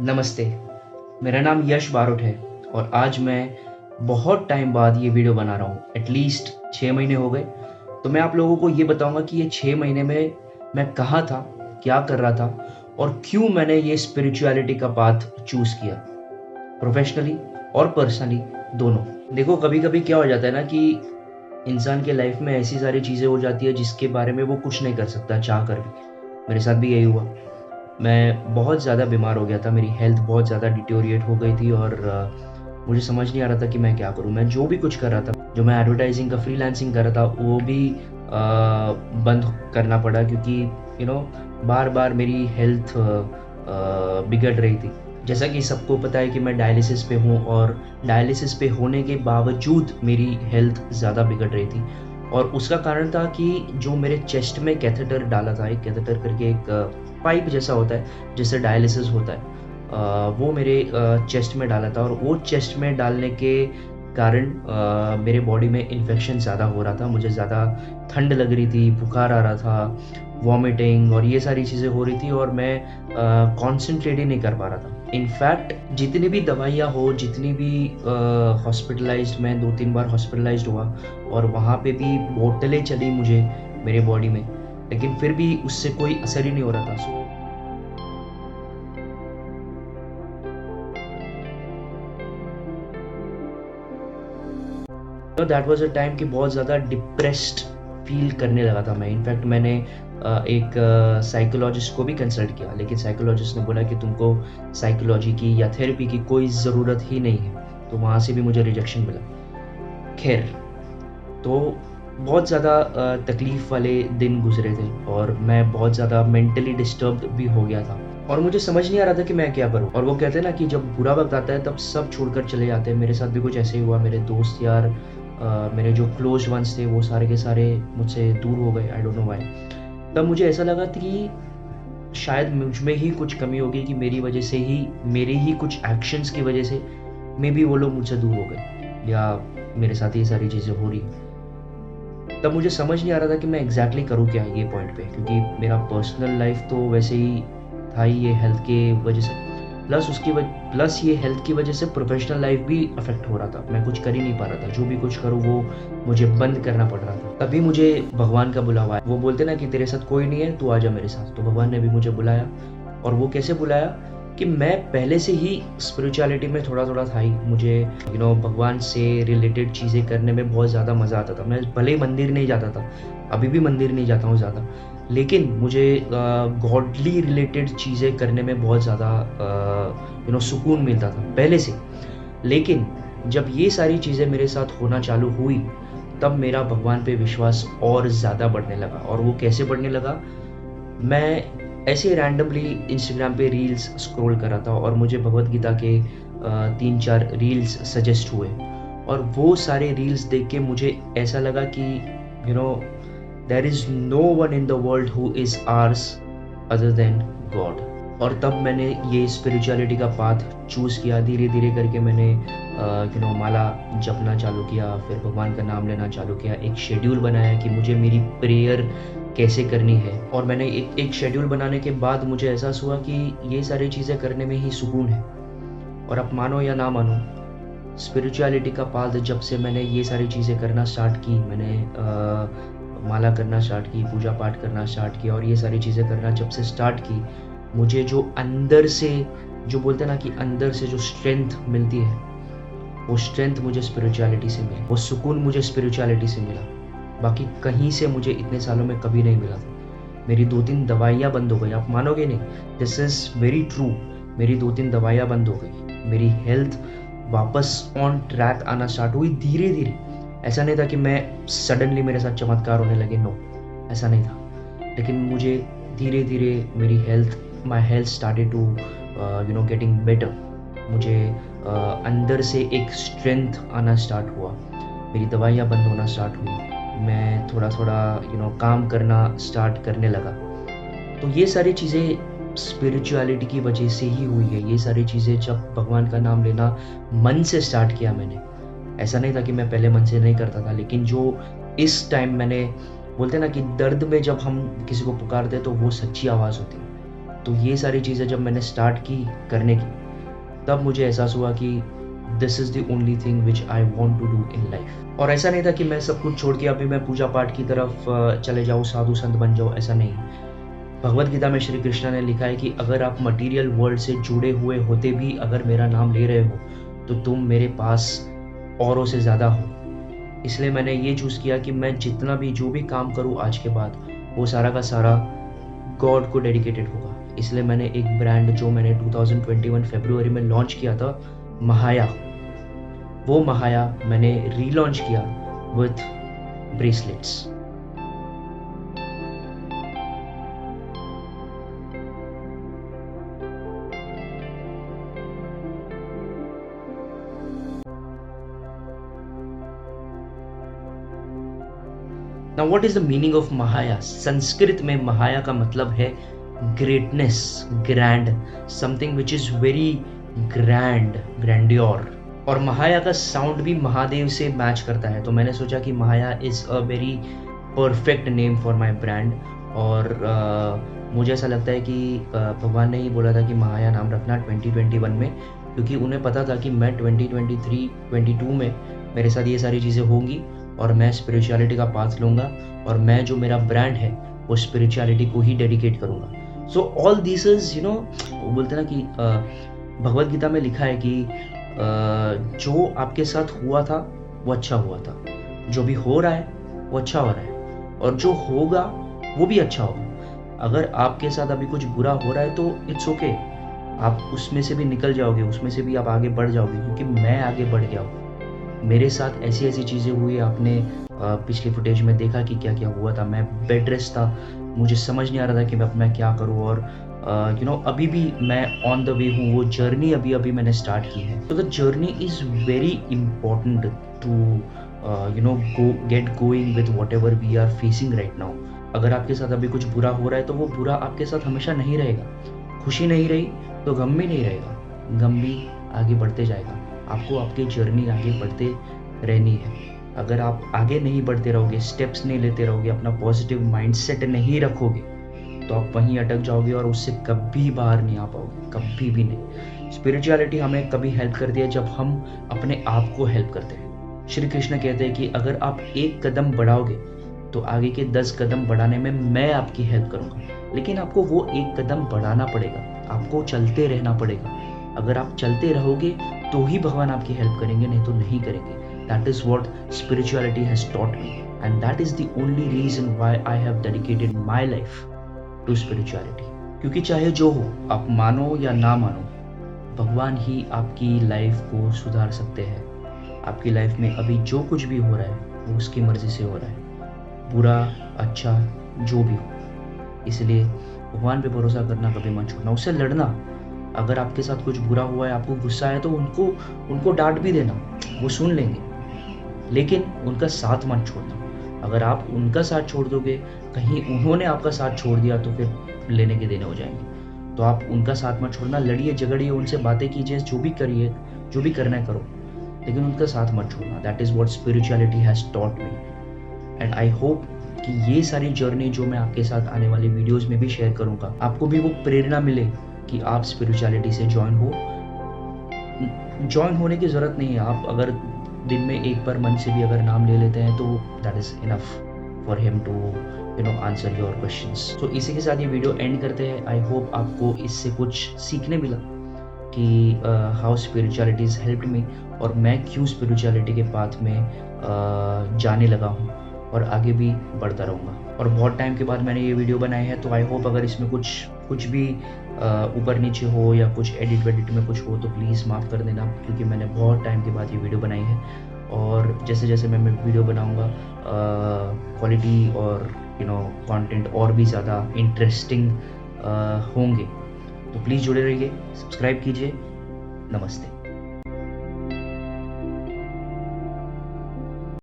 नमस्ते, मेरा नाम यश बारोट है और आज मैं बहुत टाइम बाद ये वीडियो बना रहा हूँ। एटलीस्ट 6 महीने हो गए। तो मैं आप लोगों को ये बताऊँगा कि ये 6 महीने में मैं कहाँ था, क्या कर रहा था और क्यों मैंने ये स्पिरिचुअलिटी का पाथ चूज़ किया, प्रोफ़ेशनली और पर्सनली दोनों। देखो, कभी-कभी क्या हो जाता है ना कि इंसान के लाइफ़ में ऐसी सारी चीज़ें हो जाती है जिसके बारे में वो कुछ नहीं कर सकता चाह कर भी। मेरे साथ भी यही हुआ। मैं बहुत ज़्यादा बीमार हो गया था, मेरी हेल्थ बहुत ज़्यादा डिटेरियोरेट हो गई थी और मुझे समझ नहीं आ रहा था कि मैं क्या करूँ? मैं जो भी कुछ कर रहा था, जो मैं एडवर्टाइज़िंग का फ्रीलांसिंग कर रहा था, वो भी बंद करना पड़ा क्योंकि बार-बार मेरी हेल्थ बिगड़ रही थी। जैसा कि सबको पता है कि मैं डायलिसिस पे हूँ और डायलिसिस पे होने के बावजूद मेरी हेल्थ ज़्यादा बिगड़ रही थी और उसका कारण था कि जो मेरे चेस्ट में कैथेटर डाला था, एक कैथेटर करके एक पाइप जैसा होता है, जिससे डायलिसिस होता है। वो मेरे चेस्ट में डाला था और वो चेस्ट में डालने के कारण मेरे बॉडी में इन्फेक्शन ज़्यादा हो रहा था। मुझे ज़्यादा ठंड लग रही थी, बुखार आ रहा था, वॉमिटिंग और ये सारी चीज़ें हो रही थी और मैं कॉन्सन्ट्रेट ही नहीं कर पा रहा था। इनफैक्ट जितनी भी दवाइयाँ हो, जितनी भी हॉस्पिटलाइज़्ड, मैं 2-3 बार हॉस्पिटलाइज़्ड हुआ और वहाँ पे भी बोतलें चली मुझे मेरे बॉडी में, लेकिन फिर भी उससे कोई असर ही नहीं हो रहा था। So that was a time कि बहुत ज़्यादा डिप्रेस्ड फ़ील करने लगा था मैं। इनफैक्ट मैंने एक साइकोलॉजिस्ट को भी कंसल्ट किया, लेकिन साइकोलॉजिस्ट ने बोला कि तुमको साइकोलॉजी की या थेरेपी की कोई ज़रूरत ही नहीं है, तो वहाँ से भी मुझे रिजेक्शन मिला। ख़ैर, तो बहुत ज़्यादा तकलीफ़ वाले दिन गुज़रे थे और मैं बहुत ज़्यादा मेंटली डिस्टर्ब्ड भी हो गया था और मुझे समझ नहीं आ रहा था कि मैं क्या करूँ? और वो कहते हैं ना कि जब बुरा वक़्त आता है तब सब छोड़कर चले जाते हैं। मेरे साथ भी कुछ ऐसे ही हुआ। मेरे दोस्त यार, मेरे जो क्लोज़ वन्स थे वो सारे के सारे मुझसे दूर हो गए, आई डोंट नो व्हाई। तब मुझे ऐसा लगा कि शायद मुझ में ही कुछ कमी हो गई कि मेरी वज़ह से ही, मेरे ही कुछ एक्शंस की वज़ह से मेबी वो लोग मुझसे दूर हो गए या मेरे साथ ये सारी चीज़ें हो रही हैं। तब मुझे समझ नहीं आ रहा था कि मैं एग्ज़ैक्टली करूँ क्या ये पॉइंट पे, क्योंकि मेरा पर्सनल लाइफ़ तो वैसे ही था ही ये हेल्थ के वज़ह से, प्लस ये हेल्थ की वज़ह से प्रोफ़ेशनल लाइफ़ भी अफ़ेक्ट हो रहा था। मैं कुछ कर ही नहीं पा रहा था। जो भी कुछ करूँ वो मुझे बंद करना पड़ रहा था। तभी मुझे भगवान का बुलावा आया। वो बोलते हैं ना कि तेरे साथ कोई नहीं है, तू आ जा मेरे साथ। तो भगवान ने भी मुझे बुलाया और वो कैसे बुलाया कि मैं पहले से ही स्पिरिचुअलिटी में थोड़ा-थोड़ा था ही। मुझे भगवान से रिलेटेड चीज़ें करने में बहुत ज़्यादा मज़ा आता था। मैं भले ही मंदिर नहीं जाता था, अभी भी मंदिर नहीं जाता हूँ ज़्यादा, लेकिन मुझे गॉडली रिलेटेड चीज़ें करने में बहुत ज़्यादा सुकून मिलता था पहले से। लेकिन जब ये सारी चीज़ें मेरे साथ होना चालू हुई, तब मेरा भगवान पे विश्वास और ज़्यादा बढ़ने लगा। और वो कैसे बढ़ने लगा? मैं ऐसे रैंडमली इंस्टाग्राम पे रील्स स्क्रॉल कर रहा था और मुझे भगवद गीता के 3-4 रील्स सजेस्ट हुए और वो सारे रील्स देख के मुझे ऐसा लगा कि you know there is no one in the world who is ours other than God. और तब मैंने ये स्पिरिचुअलिटी का पाथ चूज़ किया। धीरे-धीरे करके मैंने माला जपना चालू किया, फिर भगवान का नाम लेना चालू किया। एक शेड्यूल बनाया कि मुझे मेरी प्रेयर कैसे करनी है और मैंने एक शेड्यूल बनाने के बाद मुझे एहसास हुआ कि ये सारी चीज़ें करने में ही सुकून है। और आप मानो या ना मानो, स्पिरिचुअलिटी का पाथ जब से मैंने ये सारी चीज़ें करना स्टार्ट की, मैंने माला करना स्टार्ट की, पूजा पाठ करना स्टार्ट किया और ये सारी चीज़ें करना जब से स्टार्ट की, मुझे जो अंदर से, जो बोलते हैं ना कि अंदर से जो स्ट्रेंथ मिलती है, वो स्ट्रेंथ मुझे स्पिरिचुअलिटी से मिली, वो सुकून मुझे स्पिरिचुअलिटी से मिला। बाकी कहीं से मुझे इतने सालों में कभी नहीं मिला था। मेरी 2-3 दवाइयाँ बंद हो गई, आप मानोगे नहीं, दिस इज़ वेरी ट्रू। मेरी 2-3 दवाइयाँ बंद हो गई। मेरी हेल्थ वापस ऑन ट्रैक आना स्टार्ट हुई धीरे-धीरे। ऐसा नहीं था कि मैं सडनली मेरे साथ चमत्कार होने लगे, नो, ऐसा नहीं था। लेकिन मुझे धीरे-धीरे मेरी my health started to getting better. मुझे अंदर से एक स्ट्रेंथ आना स्टार्ट हुआ। मेरी दवाइयाँ बंद होना स्टार्ट हुई। मैं थोड़ा-थोड़ा काम करना स्टार्ट करने लगा। तो ये सारी चीज़ें स्पिरिचुअलिटी की वजह से ही हुई है। ये सारी चीज़ें जब भगवान का नाम लेना मन से स्टार्ट किया मैंने। ऐसा नहीं था कि मैं पहले मन से नहीं करता था, लेकिन जो इस टाइम मैंने, बोलते हैं ना कि दर्द में जब हम किसी को पुकारते हैं तो वो सच्ची आवाज़ होती है। तो ये सारी चीज़ें जब मैंने स्टार्ट की करने की, तब मुझे एहसास हुआ कि this is the only thing which I want to do in life. और ऐसा नहीं था कि मैं सब कुछ छोड़ के अभी मैं पूजा पाठ की तरफ चले जाऊँ, साधु संत बन जाऊँ, ऐसा नहीं। भगवद गीता में श्री कृष्ण ने लिखा है कि अगर आप मटेरियल वर्ल्ड से जुड़े हुए होते भी अगर मेरा नाम ले रहे हो तो तुम मेरे पास औरों से ज़्यादा हो। इसलिए मैंने ये चूज़ किया कि मैं जितना भी जो भी काम करूँ आज के बाद, वो सारा का सारा गॉड को डेडिकेटेड होगा। इसलिए मैंने एक ब्रांड जो मैंने 2021 फरवरी में लॉन्च किया था, महाया, वो महाया मैंने रीलॉन्च किया with bracelets. Now what is the meaning of Mahaya? Sanskrit में महाया का मतलब है greatness, grand, something which is very grand, grandeur. और महाया का साउंड भी महादेव से मैच करता है, तो मैंने सोचा कि Mahaya is a very perfect name for my brand. और मुझे ऐसा लगता है कि भगवान ने ही बोला था कि महाया नाम रखना 2021 में, क्योंकि उन्हें पता था कि मैं 2023-22 में मेरे साथ ये सारी चीज़ें होंगी और मैं स्पिरिचुअलिटी का पाथ लूँगा और मैं जो मेरा ब्रांड है वो स्पिरिचुअलिटी को ही डेडिकेट करूँगा। सो ऑल दिस इज वो बोलते हैं ना कि भगवद गीता में लिखा है कि जो आपके साथ हुआ था वो अच्छा हुआ था, जो भी हो रहा है वो अच्छा हो रहा है, और जो होगा वो भी अच्छा होगा। अगर आपके साथ अभी कुछ बुरा हो रहा है तो इट्स ओके, आप उसमें से भी निकल जाओगे, उसमें से भी आप आगे बढ़ जाओगे, क्योंकि मैं आगे बढ़ गया हूँ। मेरे साथ ऐसी ऐसी चीज़ें हुई, आपने पिछले फुटेज में देखा कि क्या क्या हुआ था। मैं बेड रेस्ट था, मुझे समझ नहीं आ रहा था कि मैं क्या करूँ, और अभी भी मैं ऑन द वे हूँ। वो जर्नी अभी अभी मैंने स्टार्ट की है। तो the journey is very important to get going with whatever we are facing right now. अगर आपके साथ अभी कुछ बुरा हो रहा है तो वो बुरा आपके साथ हमेशा नहीं रहेगा। खुशी नहीं रही तो गम भी नहीं रहेगा, गम भी आगे बढ़ते जाएगा। आपको आपकी जर्नी आगे बढ़ते रहनी है। अगर आप आगे नहीं बढ़ते रहोगे, स्टेप्स नहीं लेते रहोगे, अपना पॉजिटिव माइंडसेट नहीं रखोगे, तो आप वहीं अटक जाओगे और उससे कभी बाहर नहीं आ पाओगे, कभी भी नहीं। स्पिरिचुअलिटी हमें कभी हेल्प करती है जब हम अपने आप को हेल्प करते हैं। श्री कृष्ण कहते हैं कि अगर आप एक कदम बढ़ाओगे तो आगे के 10 कदम बढ़ाने में मैं आपकी हेल्प करूँगा, लेकिन आपको वो एक कदम बढ़ाना पड़ेगा, आपको चलते रहना पड़ेगा। अगर आप चलते रहोगे तो ही भगवान आपकी हेल्प करेंगे, नहीं तो नहीं करेंगे। That is what spirituality has taught me, and that is the only reason why I have dedicated my life to spirituality. क्योंकि चाहे जो हो, आप मानो या ना मानो, भगवान ही आपकी लाइफ को सुधार सकते हैं। आपकी लाइफ में अभी जो कुछ भी हो रहा है वो उसकी मर्जी से हो रहा है, बुरा अच्छा जो भी हो। इसलिए भगवान पे भरोसा करना कभी मत छोड़ना, उससे लड़ना। अगर आपके साथ कुछ बुरा हुआ है, आपको गुस्सा है, तो उनको डांट भी देना, वो सुन लेंगे, लेकिन उनका साथ मत छोड़ना। अगर आप उनका साथ छोड़ दोगे, कहीं उन्होंने आपका साथ छोड़ दिया, तो फिर लेने के देने हो जाएंगे। तो आप उनका साथ मत छोड़ना, लड़िए झगड़िए, उनसे बातें कीजिए, जो भी करिए, जो भी करना है करो, लेकिन उनका साथ मत छोड़ना। That is what spirituality has taught me, and I hope कि ये सारी जर्नी जो मैं आपके साथ आने वाली वीडियोस में भी शेयर करूंगा, आपको भी वो प्रेरणा मिले कि आप स्पिरिचुअलिटी से ज्वाइन होने की ज़रूरत नहीं है। आप अगर दिन में एक बार मन से भी अगर नाम ले लेते हैं तो that is enough for him to answer your questions. तो इसी के साथ ये वीडियो एंड करते हैं। आई होप आपको इससे कुछ सीखने मिला कि how spirituality is helped me, और मैं क्यों स्पिरिचुअलिटी के पाथ में जाने लगा हूँ और आगे भी बढ़ता रहूँगा। और बहुत टाइम के बाद मैंने ये वीडियो बनाई है, तो आई होप अगर इसमें कुछ भी ऊपर नीचे हो या कुछ एडिट में कुछ हो तो प्लीज़ माफ़ कर देना, क्योंकि मैंने बहुत टाइम के बाद ये वीडियो बनाई है। और जैसे जैसे मैं वीडियो बनाऊँगा, क्वालिटी और कंटेंट और भी ज़्यादा इंटरेस्टिंग होंगे। तो प्लीज़ जुड़े रहिए, सब्सक्राइब कीजिए। नमस्ते।